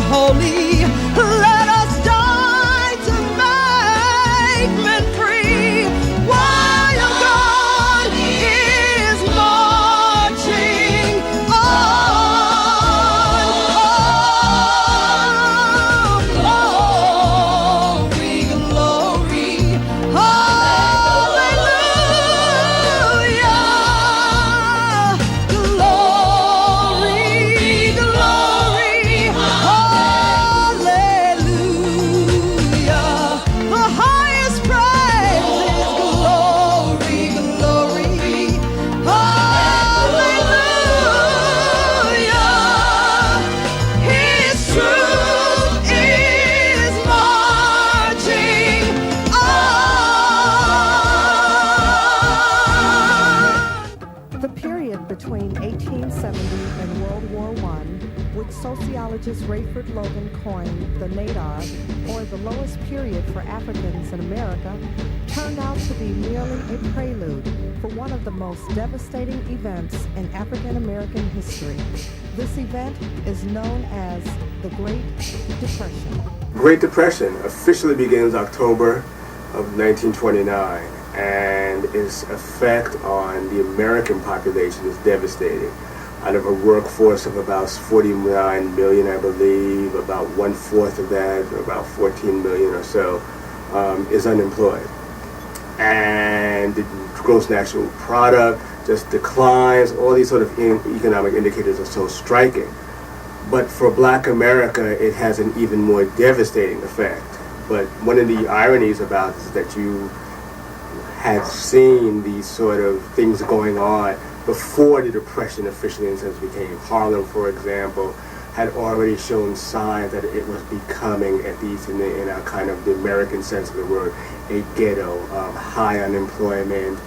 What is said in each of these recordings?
holy. Let us die to make men free. While God is marching on. Oh, glory, glory, hallelujah. Glory, glory, hallelujah. The highest praise is glory, glory, hallelujah. His truth is marching on. The period between 1870 and World War I, which sociologist Rayford Logan coined the nadir, or the lowest period for Africans in America, turned out to be merely a prelude for one of the most devastating events in African American history. This event is known as the Great Depression. Great Depression officially begins October of 1929, and its effect on the American population is devastating. Out of a workforce of about 49 million, I believe, about 1/4 of that, or about 14 million or so, is unemployed. And the gross national product just declines. All these sort of economic indicators are so striking. But for Black America, it has an even more devastating effect. But one of the ironies about this is that you had seen these sort of things going on before the Depression officially in a sense became. Harlem, for example, had already shown signs that it was becoming, at least in a kind of the American sense of the word, a ghetto. High unemployment,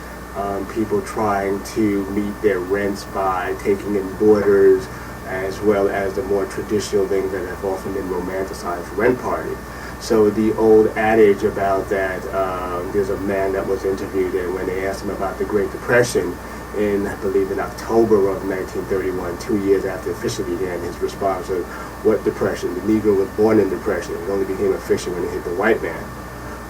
people trying to meet their rents by taking in boarders, as well as the more traditional things that have often been romanticized, rent party. So the old adage about that, there's a man that was interviewed, and when they asked him about the Great Depression, I believe in October of 1931, 2 years after it officially began, his response was, "What depression? The Negro was born in depression. It only became official when it hit the white man."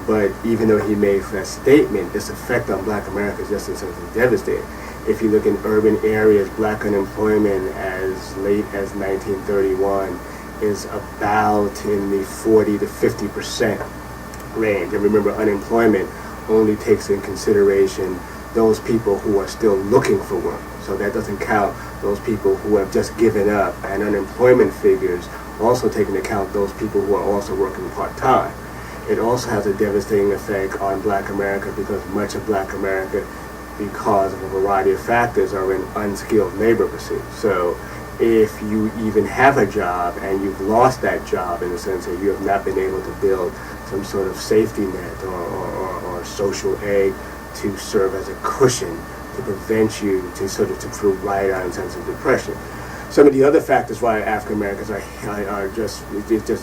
But even though he made that statement, its effect on Black America is just in something devastating. If you look in urban areas, Black unemployment as late as 1931 is about in the 40 to 50% range. And remember, unemployment only takes in consideration those people who are still looking for work. So that doesn't count those people who have just given up. And unemployment figures also take into account those people who are also working part-time. It also has a devastating effect on Black America because much of Black America, because of a variety of factors, are in unskilled labor pursuits. So if you even have a job and you've lost that job in the sense that you have not been able to build some sort of safety net or social egg to serve as a cushion to prevent you to sort of to ride on a sense of depression. Some of the other factors why African Americans are just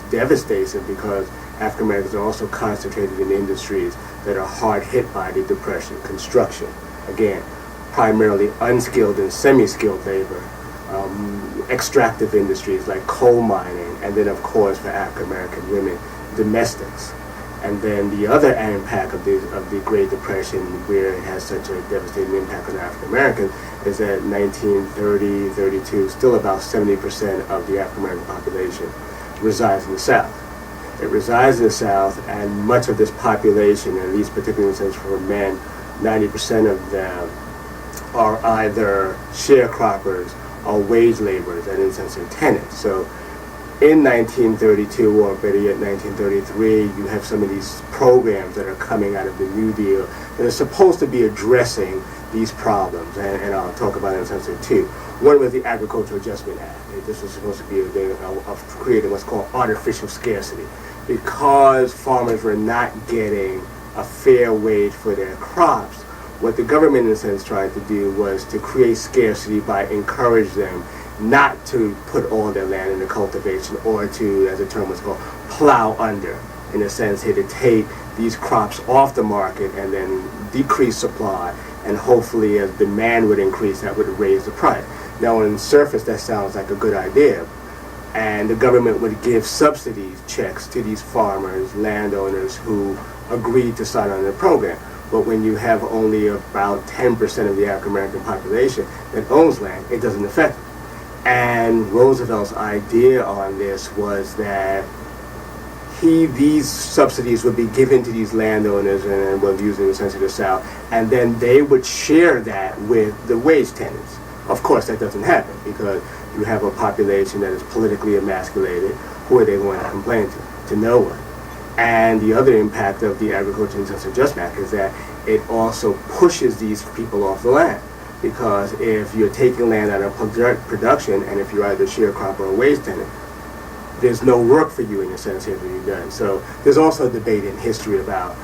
devastating because African Americans are also concentrated in industries that are hard hit by the depression. Construction, again, primarily unskilled and semi-skilled labor. Extractive industries like coal mining, and then of course for African American women, domestics. And then the other impact of the Great Depression, where it has such a devastating impact on African Americans, is that 1930-32, still about 70% of the African American population resides in the South. It resides in the South, and much of this population, at least particularly in the sense for men, 90% of them are either sharecroppers or wage laborers, and in a sense are tenants. So in 1932, or better yet 1933, you have some of these programs that are coming out of the New Deal that are supposed to be addressing these problems, and I'll talk about it in a sense of two. One was the Agricultural Adjustment Act. This was supposed to be a thing of creating what's called artificial scarcity, because farmers were not getting a fair wage for their crops. What the government, in a sense, tried to do was to create scarcity by encourage them not to put all their land into cultivation, or to, as the term was called, plow under, in a sense, here to take these crops off the market and then decrease supply, and hopefully as demand would increase, that would raise the price. Now on the surface that sounds like a good idea, And the government would give subsidies checks to these farmers, landowners who agreed to sign on the program. But when you have only about 10% of the African American population that owns land, it doesn't affect them. And Roosevelt's idea on this was that these subsidies would be given to these landowners and was using the sense of the South, and then they would share that with the wage tenants. Of course, that doesn't happen because you have a population that is politically emasculated. Who are they going to complain to? To no one. And the other impact of the Agricultural and Census Adjustment Act is that it also pushes these people off the land. Because if you're taking land out of production, and if you're either a sharecropper or a wage tenant, there's no work for you in a sense here to be done. So there's also a debate in history about,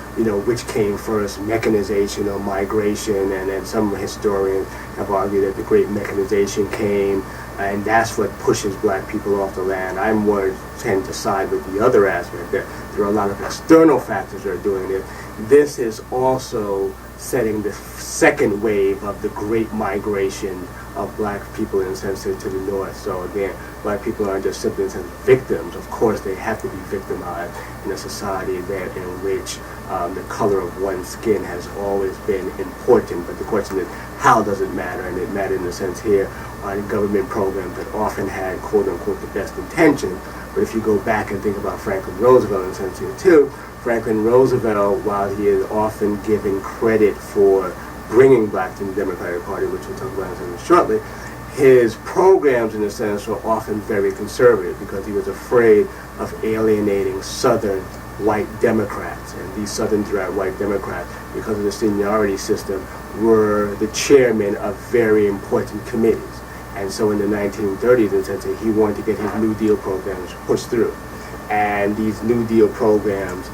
which came first, mechanization or migration, and then some historians have argued that the great mechanization came, and that's what pushes black people off the land. I more tend to side with the other aspect, that there are a lot of external factors that are doing it. This is also setting the second wave of the great migration of black people in a sense to the north. So again, black people aren't just simply in a sense victims. Of course, they have to be victimized in a society that in which the color of one's skin has always been important. But the question is, how does it matter? And it mattered in a sense here on government programs that often had quote unquote the best intention. But if you go back and think about Franklin Roosevelt in a sense here too, Franklin Roosevelt, while he is often given credit for bringing blacks to the Democratic Party, which we'll talk about in a second shortly, his programs, in a sense, were often very conservative because he was afraid of alienating Southern white Democrats. And these Southern white Democrats, because of the seniority system, were the chairmen of very important committees. And so in the 1930s, in a sense, he wanted to get his New Deal programs pushed through. And these New Deal programs,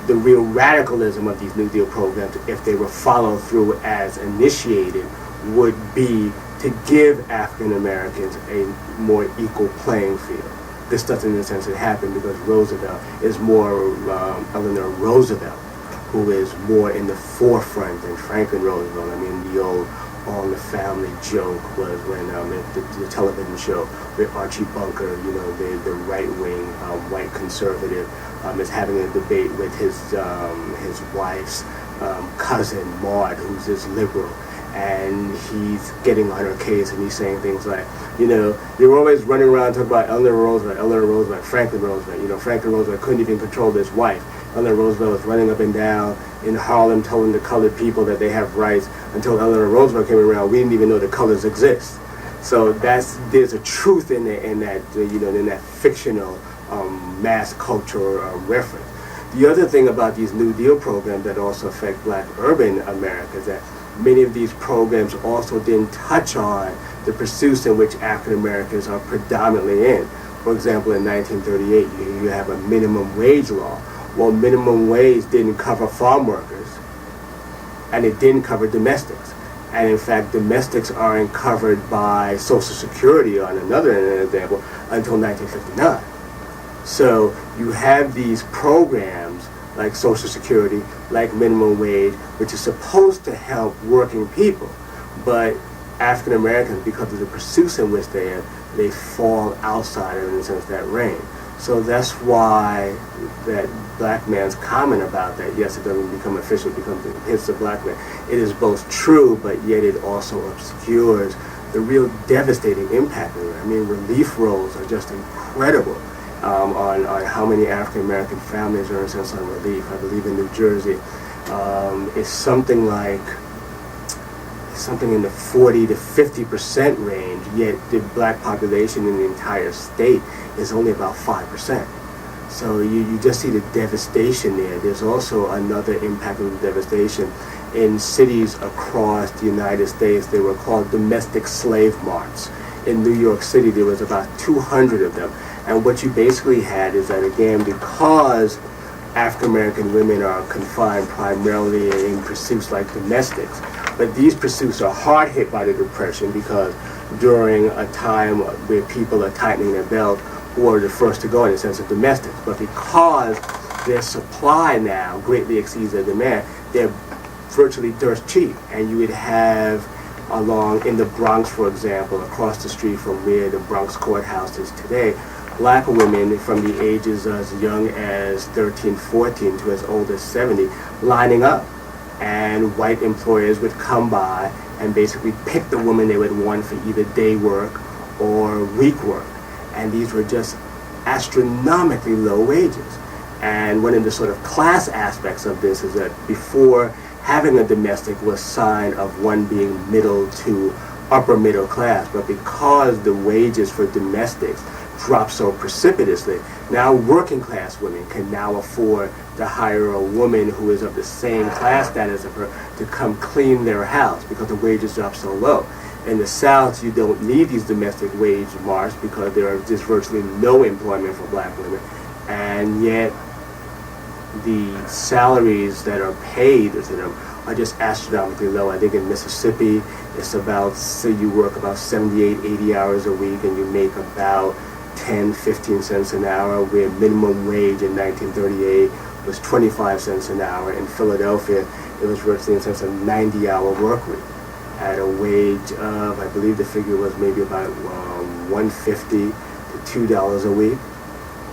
the real radicalism of these New Deal programs, if they were followed through as initiated, would be to give African Americans a more equal playing field. This doesn't, in a sense, happen because Roosevelt is more Eleanor Roosevelt, who is more in the forefront than Franklin Roosevelt. I mean, the old All in the Family joke was when the television show with Archie Bunker, the right-wing white conservative, is having a debate with his wife's cousin Maud, who's this liberal, and he's getting on her case, and he's saying things like, you're always running around talking about Eleanor Roosevelt, Franklin Roosevelt. Franklin Roosevelt couldn't even control his wife. Eleanor Roosevelt was running up and down in Harlem telling the colored people that they have rights. Until Eleanor Roosevelt came around, we didn't even know the colors exist. So there's a truth in that fictional mass culture reference. The other thing about these New Deal programs that also affect black urban America is that many of these programs also didn't touch on the pursuits in which African Americans are predominantly in. For example, in 1938, you have a minimum wage law. Well, minimum wage didn't cover farm workers, and it didn't cover domestics. And in fact, domestics aren't covered by Social Security, on another example, until 1959. So you have these programs like Social Security, like minimum wage, which is supposed to help working people. But African Americans, because of the pursuits in which they fall outside of, in a sense, that range. So that's why that black man's comment about that, yes, it doesn't become official, it hits the black man. It is both true, but yet it also obscures the real devastating impact of it. I mean, relief rolls are just incredible on how many African American families are in a sense on relief. I believe in New Jersey, it's something in the 40 to 50% range, yet the black population in the entire state is only about 5%. So you just see the devastation there. There's also another impact of the devastation in cities across the United States. They were called domestic slave marts. In New York City, there was about 200 of them. And what you basically had is that, again, because African American women are confined primarily in pursuits like domestics, but these pursuits are hard hit by the Depression because during a time where people are tightening their belt, who are the first to go in the sense of domestics. But because their supply now greatly exceeds their demand, they're virtually dirt cheap. And you would have along in the Bronx, for example, across the street from where the Bronx courthouse is today, black women from the ages as young as 13, 14 to as old as 70 lining up, and white employers would come by and basically pick the woman they would want for either day work or week work. And these were just astronomically low wages. And one of the sort of class aspects of this is that before, having a domestic was sign of one being middle to upper middle class, but because the wages for domestics dropped so precipitously, now working class women can now afford to hire a woman who is of the same class status of her to come clean their house because the wages drop so low. In the South, you don't need these domestic wage marks because there are just virtually no employment for black women, and yet the salaries that are paid to them are just astronomically low. I think in Mississippi, it's about, say you work about 78, 80 hours a week and you make about 10, 15 cents an hour, where minimum wage in 1938 was 25 cents an hour. In Philadelphia, it was virtually in sense a 90-hour work week at a wage of, I believe the figure was maybe about $1.50 to $2 a week.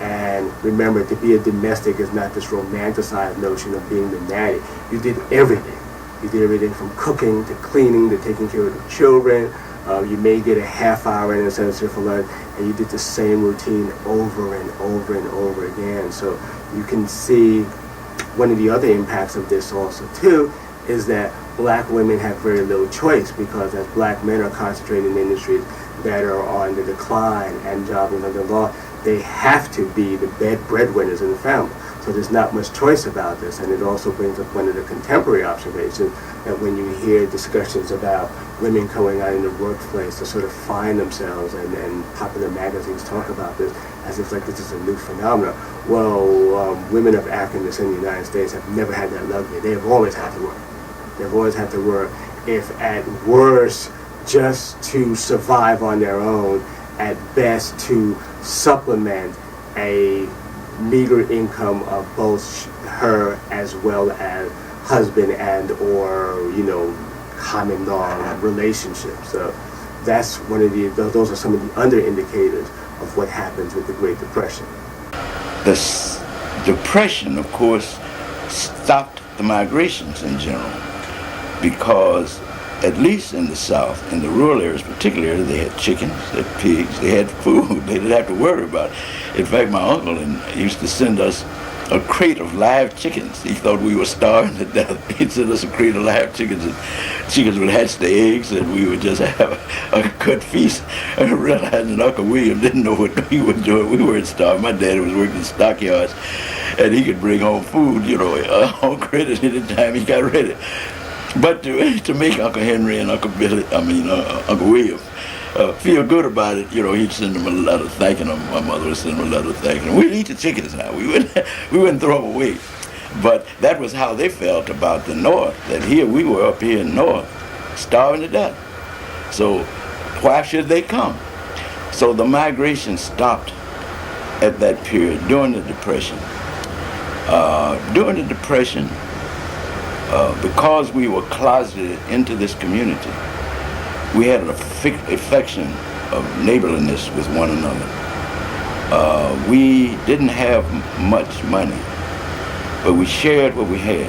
And remember, to be a domestic is not this romanticized notion of being the nanny. You did everything. You did everything from cooking to cleaning to taking care of the children. You may get a half hour in a sense for lunch, and you did the same routine over and over and over again. So you can see one of the other impacts of this also too is that black women have very little choice, because as black men are concentrated in industries that are on the decline and jobs under law, they have to be the breadwinners in the family. So there's not much choice about this. And it also brings up one of the contemporary observations, that when you hear discussions about women going out in the workplace to sort of find themselves, and popular magazines talk about this as if like this is a new phenomenon. Well, women of African descent in the United States have never had that luxury. They've always had to work. They've always had to work, if at worst, just to survive on their own, at best to supplement a meager income of both her as well as husband and or, common law relationships. So that's one of those are some of the under indicators of what happens with the Great Depression. The Depression, of course, stopped the migrations in general, because at least in the South, in the rural areas particularly, they had chickens, they had pigs, they had food. They didn't have to worry about it. In fact, my uncle used to send us a crate of live chickens. He thought we were starving to death. He'd send us a crate of live chickens, and chickens would hatch the eggs, and we would just have a good feast. And realizing Uncle William didn't know what he was doing. We weren't starving. My daddy was working in stockyards, and he could bring home food, on credit anytime he got ready. But to make Uncle Henry and Uncle William feel good about it, he'd send them a letter thanking them. My mother would send them a letter thanking them. We'd eat the chickens now. We wouldn't throw them away. But that was how they felt about the North, that here we were up here in the North, starving to death. So why should they come? So the migration stopped at that period during the Depression. Because we were closeted into this community, we had an affection of neighborliness with one another. We didn't have much money, but we shared what we had.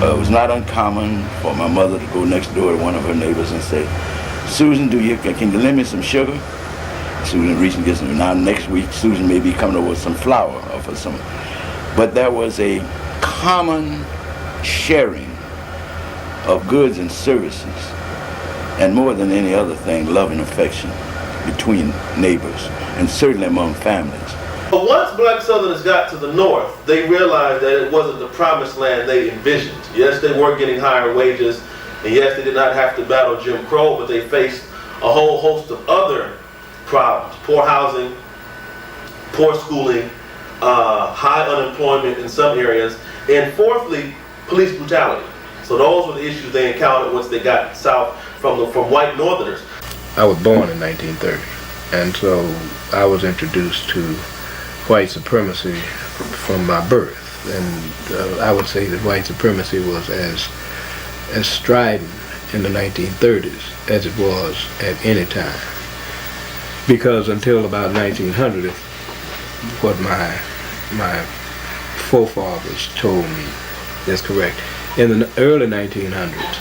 It was not uncommon for my mother to go next door to one of her neighbors and say, "Susan, can you lend me some sugar?" Susan reached and gets some. Now next week, Susan may be coming over with some flour or for some. But there was a common sharing of goods and services, and more than any other thing, love and affection between neighbors, and certainly among families. But once black Southerners got to the North, they realized that it wasn't the promised land they envisioned. Yes, they were getting higher wages, and yes, they did not have to battle Jim Crow, but they faced a whole host of other problems: poor housing, poor schooling, high unemployment in some areas, and fourthly, police brutality. So those were the issues they encountered once they got south from white Northerners. I was born in 1930, and so I was introduced to white supremacy from my birth. And I would say that white supremacy was as strident in the 1930s as it was at any time. because until about 1900, what my forefathers told me is correct. In the early 1900s,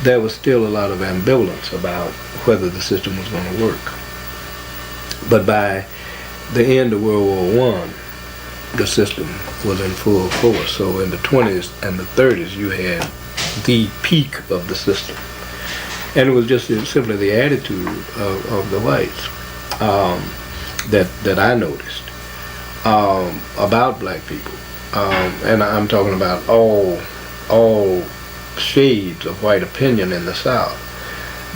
there was still a lot of ambivalence about whether the system was going to work. But by the end of World War I, the system was in full force. So in the 20s and the 30s, you had the peak of the system. And it was just simply the attitude of the whites that I noticed about black people. And I'm talking about all shades of white opinion in the South.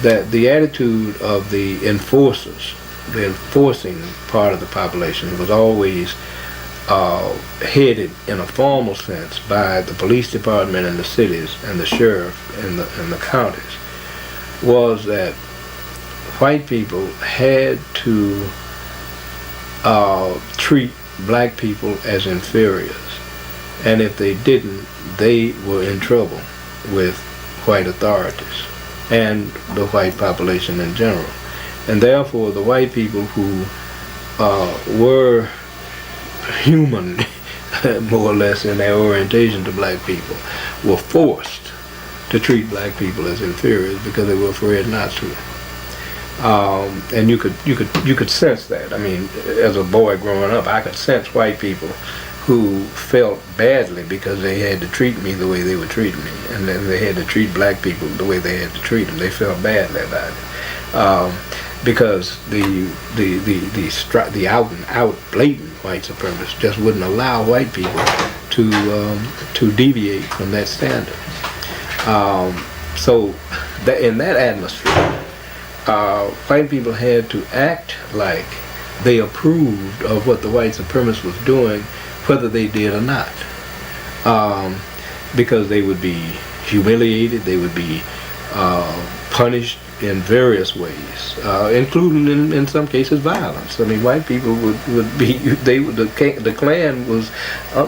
That the attitude of the enforcers, the enforcing part of the population, was always headed in a formal sense by the police department in the cities and the sheriff in the counties, was that white people had to treat black people as inferiors, and if they didn't, they were in trouble with white authorities and the white population in general. And therefore the white people who were human, more or less, in their orientation to black people, were forced to treat black people as inferiors because they were afraid not to. And you could sense that. I mean, as a boy growing up, I could sense white people who felt badly because they had to treat me the way they were treating me, and then they had to treat black people the way they had to treat them. They felt badly about it because the out and out blatant white supremacists just wouldn't allow white people to deviate from that standard. So in that atmosphere, white people had to act like they approved of what the white supremacist was doing, whether they did or not, because they would be humiliated, they would be punished in various ways, including in some cases violence. I mean, white people would be, the Klan was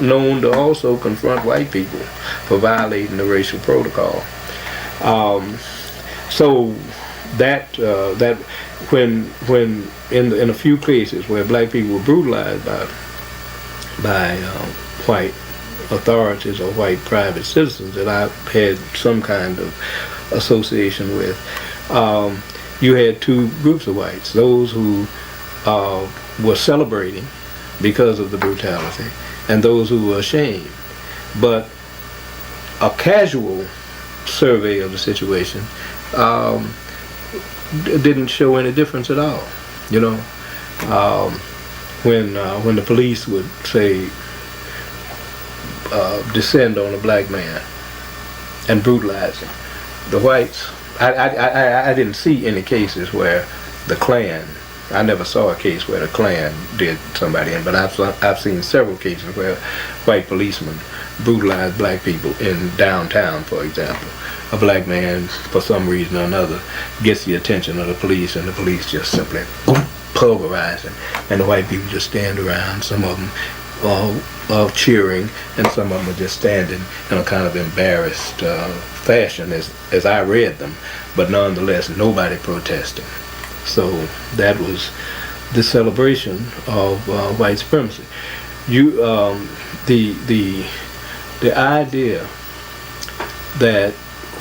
known to also confront white people for violating the racial protocol. So that when in a few cases where black people were brutalized by white authorities or white private citizens that I had some kind of association with, you had two groups of whites: those who were celebrating because of the brutality, and those who were ashamed. But a casual survey of the situation didn't show any difference at all. You know, when the police would say descend on a black man and brutalize him, the whites, I didn't see any cases where the Klan, I never saw a case where the Klan did somebody in, but I've seen several cases where white policemen brutalized black people in downtown, for example. A black man, for some reason or another, gets the attention of the police, and the police just simply pulverize him, and the white people just stand around, some of them cheering, and some of them are just standing in a kind of embarrassed fashion as I read them, but nonetheless nobody protesting. So that was the celebration of white supremacy. The idea that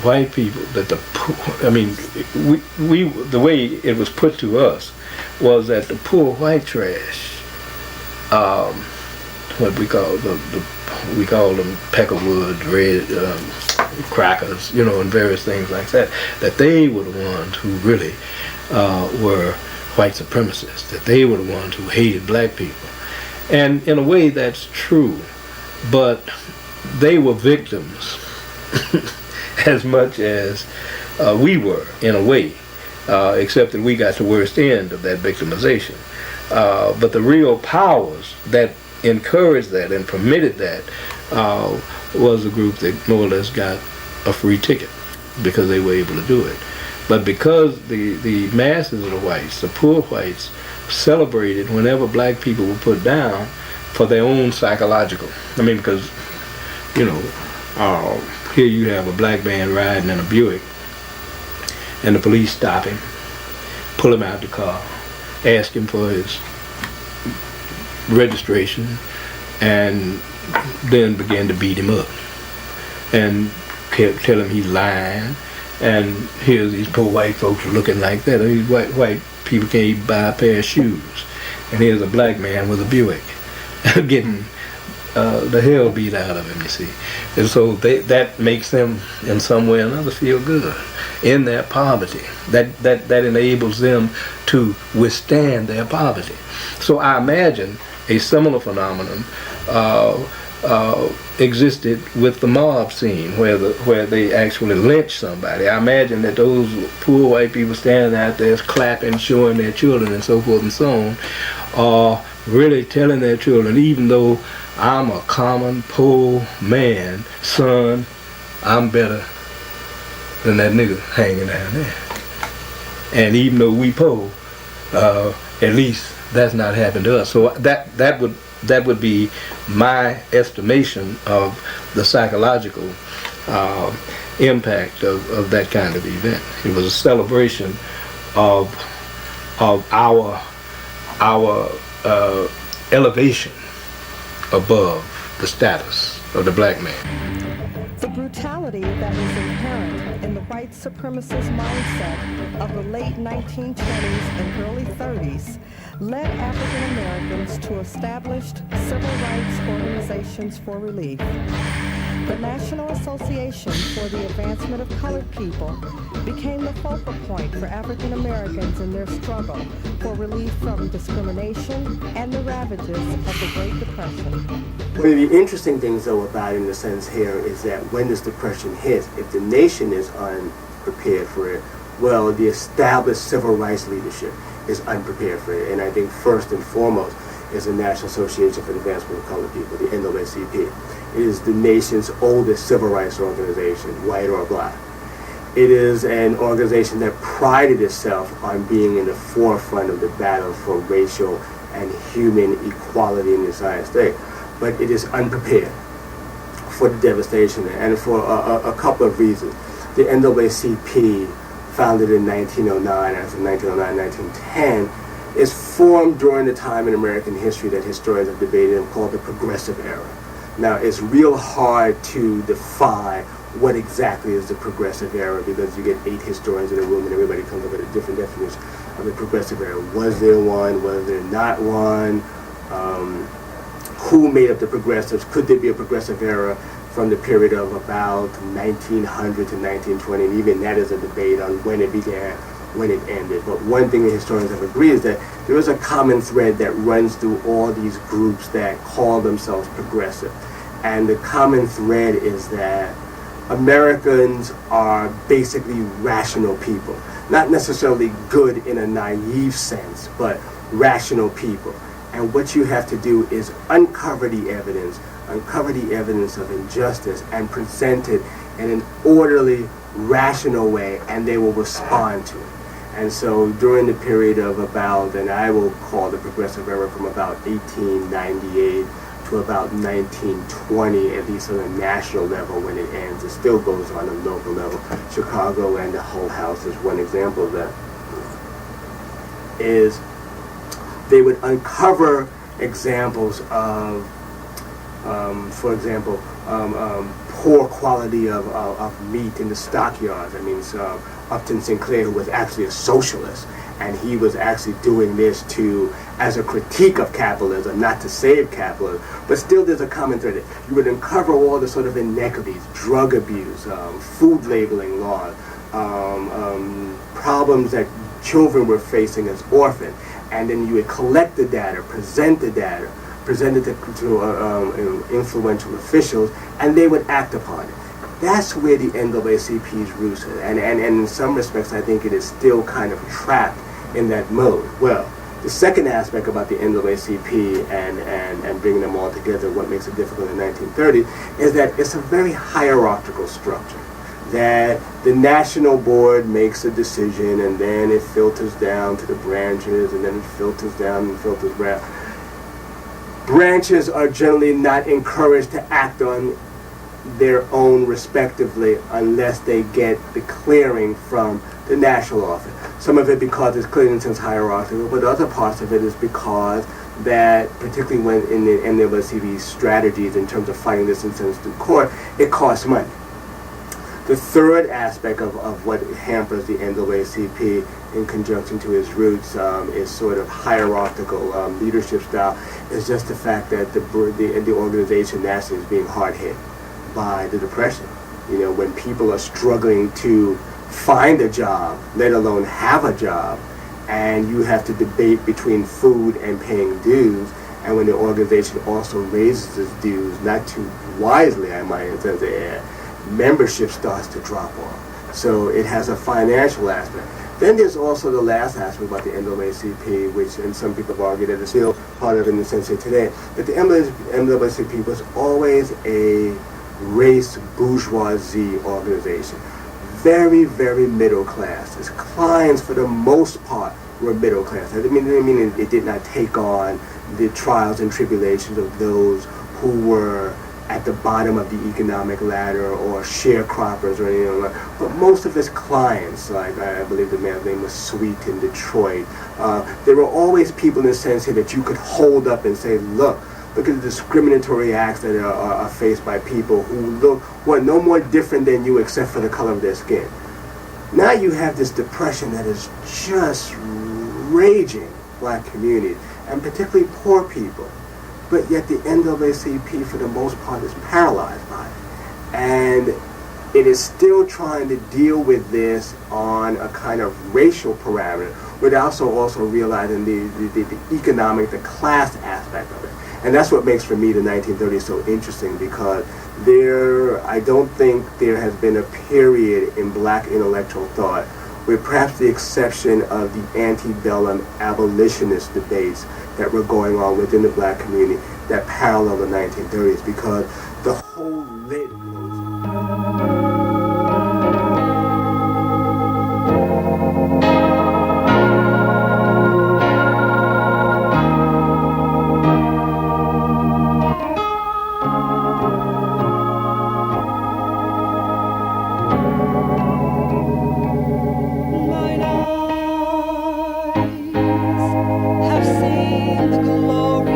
white people, that the way it was put to us was that the poor white trash, what we call we call them peckerwood, red crackers, you know, and various things like that, that they were the ones who really were white supremacists, that they were the ones who hated black people. And in a way that's true, but they were victims as much as we were, in a way, except that we got the worst end of that victimization. But the real powers that encouraged that and permitted that was a group that more or less got a free ticket because they were able to do it. But because the masses of the whites, the poor whites, celebrated whenever black people were put down for their own psychological. I mean, because, you know, here you have a black man riding in a Buick, and the police stop him, pull him out the car, ask him for his registration, and then began to beat him up and tell him he's lying. And here's these poor white folks looking like that. These white people can't even buy a pair of shoes. And here's a black man with a Buick getting the hell beat out of him, you see. And so that makes them, in some way or another, feel good in their poverty. That enables them to withstand their poverty. So I imagine a similar phenomenon existed with the mob scene, where they actually lynched somebody. I imagine that those poor white people standing out there clapping, showing their children and so forth and so on, are really telling their children, even though I'm a common poor man, son, I'm better than that nigga hanging down there. And even though we poor, at least that's not happened to us. So that would be my estimation of the psychological impact of that kind of event. It was a celebration of our elevation above the status of the black man. The brutality that was inherent in the white supremacist mindset of the late 1920s and early 30s led African Americans to established civil rights organizations for relief. The National Association for the Advancement of Colored People became the focal point for African Americans in their struggle for relief from discrimination and the ravages of the Great Depression. One of the interesting things, though, about it in a sense here is that when this depression hits, if the nation is unprepared for it, well, the established civil rights leadership is unprepared for it. And I think first and foremost is the National Association for the Advancement of Colored People, the NAACP. It is the nation's oldest civil rights organization, white or black. It is an organization that prided itself on being in the forefront of the battle for racial and human equality in the United States. But it is unprepared for the devastation, and for a couple of reasons. The NAACP, founded in 1909, after 1909-1910, is formed during the time in American history that historians have debated and called the Progressive Era. Now, it's real hard to define what exactly is the Progressive Era, because you get 8 historians in a room and everybody comes up with a different definition of the Progressive Era. Was there one? Was there not one? Who made up the progressives? Could there be a Progressive Era from the period of about 1900 to 1920? And even that is a debate on when it began, when it ended. But one thing the historians have agreed is that there is a common thread that runs through all these groups that call themselves progressive. And the common thread is that Americans are basically rational people. Not necessarily good in a naive sense, but rational people. And what you have to do is uncover the evidence of injustice and present it in an orderly, rational way, and they will respond to it. And so during the period of about, and I will call the Progressive Era from about 1898 to about 1920, at least on a national level when it ends. It still goes on a local level. Chicago and the Hull House is one example of that. Is they would uncover examples of, for example, poor quality of meat in the stockyards. I mean, Upton Sinclair, who was actually a socialist, and he was actually doing this as a critique of capitalism, not to save capitalism, but still there's a common thread. You would uncover all the sort of inequities, drug abuse, food labeling laws, problems that children were facing as orphans, and then you would collect the data, present it to influential officials, and they would act upon it. That's where the NAACP is rooted, and in some respects I think it is still kind of trapped in that mode. Well, the second aspect about the NAACP and bringing them all together, what makes it difficult in the 1930s, is that it's a very hierarchical structure. That the national board makes a decision, and then it filters down to the branches, and then it filters down and filters down. Branches are generally not encouraged to act on their own respectively unless they get the clearing from the national office. Some of it because it's clearly in a sense hierarchical, but other parts of it is because that, particularly when in the NAACP strategies in terms of fighting this instance through court, it costs money. The third aspect of what hampers the NAACP in conjunction to its roots is sort of hierarchical leadership style, is just the fact that the organization nationally is being hard hit by the Depression. You know, when people are struggling to find a job, let alone have a job, and you have to debate between food and paying dues, and when the organization also raises its dues, not too wisely, I might say, membership starts to drop off. So it has a financial aspect. Then there's also the last aspect about the NAACP, which, and some people have argued that it's still part of it in the sense of today, that the NAACP was always a race bourgeoisie organization. Very, very middle class. Its clients, for the most part, were middle class. I mean it did not take on the trials and tribulations of those who were at the bottom of the economic ladder or sharecroppers or anything like that. But most of his clients, like I believe the man's name was Sweet in Detroit, there were always people in the sense here that you could hold up and say, look at the discriminatory acts that are faced by people who were no more different than you except for the color of their skin. Now you have this depression that is just raging black communities, and particularly poor people. But yet the NAACP, for the most part, is paralyzed by it. And it is still trying to deal with this on a kind of racial parameter, but also realizing the economic, the class aspect of it. And that's what makes, for me, the 1930s so interesting, because I don't think there has been a period in black intellectual thought, with perhaps the exception of the antebellum abolitionist debates that were going on within the black community, that parallel the 1930s, because the whole lid closed. Mine eyes have seen the glory